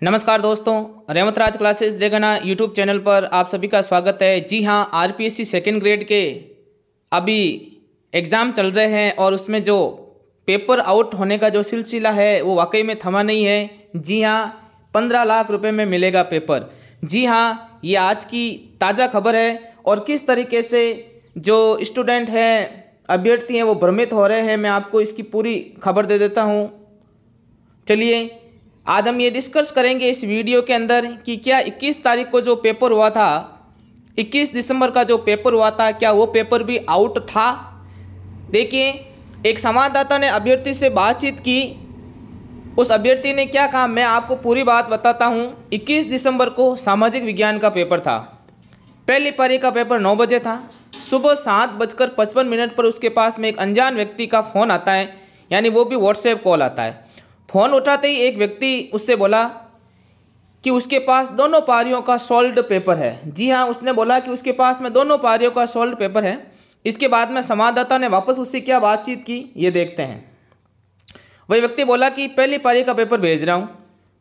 नमस्कार दोस्तों, रेवंत राज classes रेगना YouTube channel पर आप सभी का स्वागत है। जी हाँ, आरपीएससी सेकेंड ग्रेड के अभी एग्ज़ाम चल रहे हैं और उसमें जो पेपर आउट होने का जो सिलसिला है वो वाकई में थमा नहीं है। जी हाँ, 15 लाख रुपए में मिलेगा पेपर। जी हाँ, ये आज की ताज़ा खबर है और किस तरीके से जो स्टूडेंट हैं, अभ्यर्थी हैं, वो भ्रमित हो रहे हैं, मैं आपको इसकी पूरी खबर दे देता हूँ। चलिए आज हम ये डिस्कस करेंगे इस वीडियो के अंदर कि क्या 21 तारीख को जो पेपर हुआ था, 21 दिसंबर का जो पेपर हुआ था, क्या वो पेपर भी आउट था। देखिए, एक संवाददाता ने अभ्यर्थी से बातचीत की। उस अभ्यर्थी ने क्या कहा, मैं आपको पूरी बात बताता हूँ। 21 दिसंबर को सामाजिक विज्ञान का पेपर था। पहली पारी का पेपर 9 बजे था। सुबह 7:55 पर उसके पास में एक अनजान व्यक्ति का फ़ोन आता है, यानी वो भी व्हाट्सएप कॉल आता है। फ़ोन उठाते ही एक व्यक्ति उससे बोला कि उसके पास दोनों पारियों का सॉल्व्ड पेपर है। जी हाँ, उसने बोला कि उसके पास में दोनों पारियों का सॉल्व्ड पेपर है। इसके बाद में संवाददाता ने वापस उससे क्या बातचीत की, ये देखते हैं। वही व्यक्ति बोला कि पहली पारी का पेपर भेज रहा हूँ,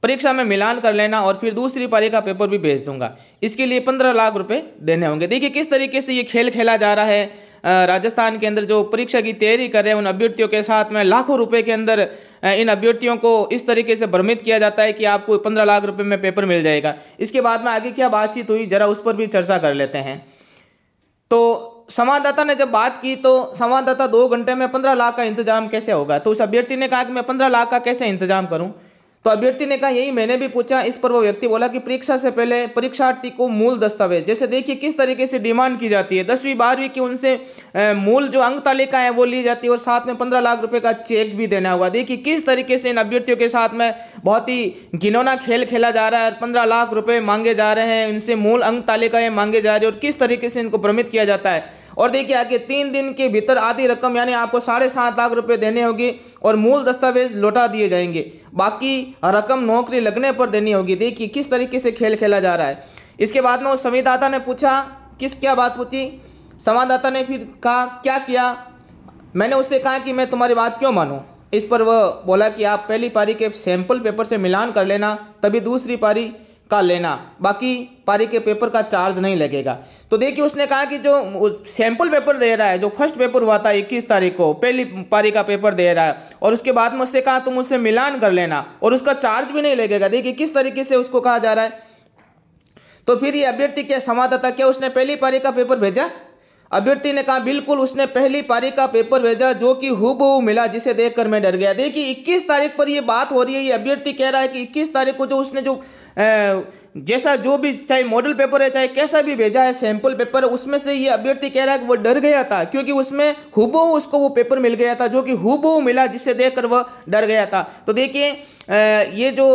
परीक्षा में मिलान कर लेना और फिर दूसरी पारी का पेपर भी भेज दूंगा। इसके लिए 15 लाख रुपए देने होंगे। देखिए किस तरीके से ये खेल खेला जा रहा है। राजस्थान के अंदर जो परीक्षा की तैयारी कर रहे हैं उन अभ्यर्थियों के साथ में लाखों रुपए के अंदर इन अभ्यर्थियों को इस तरीके से भ्रमित किया जाता है कि आपको 15 लाख रुपए में पेपर मिल जाएगा। इसके बाद में आगे क्या बातचीत हुई, जरा उस पर भी चर्चा कर लेते हैं। तो संवाददाता ने जब बात की तो संवाददाता 2 घंटे में 15 लाख का इंतजाम कैसे होगा। तो उस अभ्यर्थी ने कहा कि मैं 15 लाख का कैसे इंतजाम करूं। तो अभ्यर्थी ने कहा यही मैंने भी पूछा। इस पर वो व्यक्ति बोला कि परीक्षा से पहले परीक्षार्थी को मूल दस्तावेज, जैसे देखिए किस तरीके से डिमांड की जाती है, 10वीं 12वीं की उनसे मूल जो अंक तालिका है वो ली जाती है और साथ में 15 लाख रुपए का चेक भी देना होगा। देखिए किस तरीके से इन अभ्यर्थियों के साथ में बहुत ही घिनौना खेल खेला जा रहा है। 15 लाख रुपए मांगे जा रहे हैं, इनसे मूल अंक तालिकाएं मांगे जा रही है और किस तरीके से इनको भ्रमित किया जाता है। और देखिए आगे 3 दिन के भीतर आधी रकम यानी आपको 7.5 लाख रुपए देने होगी और मूल दस्तावेज लौटा दिए जाएंगे। बाकी रकम नौकरी लगने पर देनी होगी। देखिए किस तरीके से खेल खेला जा रहा है। इसके बाद में उस संवाददाता ने पूछा क्या बात पूछी। संवाददाता ने फिर कहा क्या किया। मैंने उससे कहा कि मैं तुम्हारी बात क्यों मानूं। इस पर वह बोला कि आप पहली पारी के सैंपल पेपर से मिलान कर लेना, तभी दूसरी पारी का लेना, बाकी पारी के पेपर का चार्ज नहीं लगेगा। तो देखिए उसने कहा कि जो सैंपल पेपर दे रहा है, जो फर्स्ट पेपर हुआ था 21 तारीख को, पहली पारी का पेपर दे रहा है और उसके बाद में उससे कहा तुम उससे मिलान कर लेना और उसका चार्ज भी नहीं लगेगा। देखिए किस तरीके से उसको कहा जा रहा है। तो फिर ये अभ्यर्थी क्या संवाददाता, क्या उसने पहली पारी का पेपर भेजा। अभ्यर्थी ने कहा बिल्कुल उसने पहली पारी का पेपर भेजा, जो कि हूबहू मिला, जिसे देखकर मैं डर गया। देखिए 21 तारीख पर ये बात हो रही है। ये अभ्यर्थी कह रहा है कि 21 तारीख को जो उसने जो जैसा जो भी, चाहे मॉडल पेपर है चाहे कैसा भी भेजा है सैंपल पेपर, उसमें से ये अभ्यर्थी कह रहा है कि वो डर गया था क्योंकि उसमें हूबहू उसको वो पेपर मिल गया था, जो कि हूबहू मिला, जिसे देखकर वह डर गया था। तो देखिए ये जो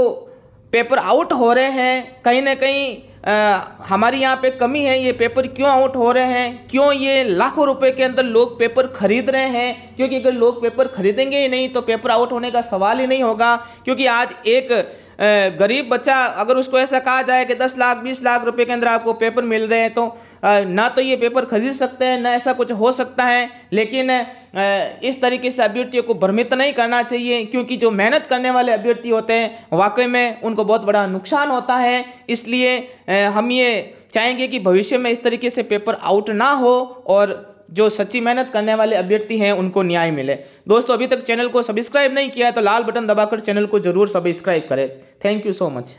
पेपर आउट हो रहे हैं, कहीं ना कहीं हमारी यहाँ पे कमी है। ये पेपर क्यों आउट हो रहे हैं, क्यों ये लाखों रुपए के अंदर लोग पेपर खरीद रहे हैं, क्योंकि अगर लोग पेपर खरीदेंगे ही नहीं तो पेपर आउट होने का सवाल ही नहीं होगा। क्योंकि आज एक गरीब बच्चा, अगर उसको ऐसा कहा जाए कि 10 लाख 20 लाख रुपए के अंदर आपको पेपर मिल रहे हैं, तो ना तो ये पेपर खरीद सकते हैं, ना ऐसा कुछ हो सकता है। लेकिन इस तरीके से अभ्यर्थियों को भ्रमित नहीं करना चाहिए, क्योंकि जो मेहनत करने वाले अभ्यर्थी होते हैं वाकई में उनको बहुत बड़ा नुकसान होता है। इसलिए हम ये चाहेंगे कि भविष्य में इस तरीके से पेपर आउट ना हो और जो सच्ची मेहनत करने वाले अभ्यर्थी हैं उनको न्याय मिले। दोस्तों, अभी तक चैनल को सब्सक्राइब नहीं किया तो लाल बटन दबाकर चैनल को जरूर सब्सक्राइब करें। Thank you so much.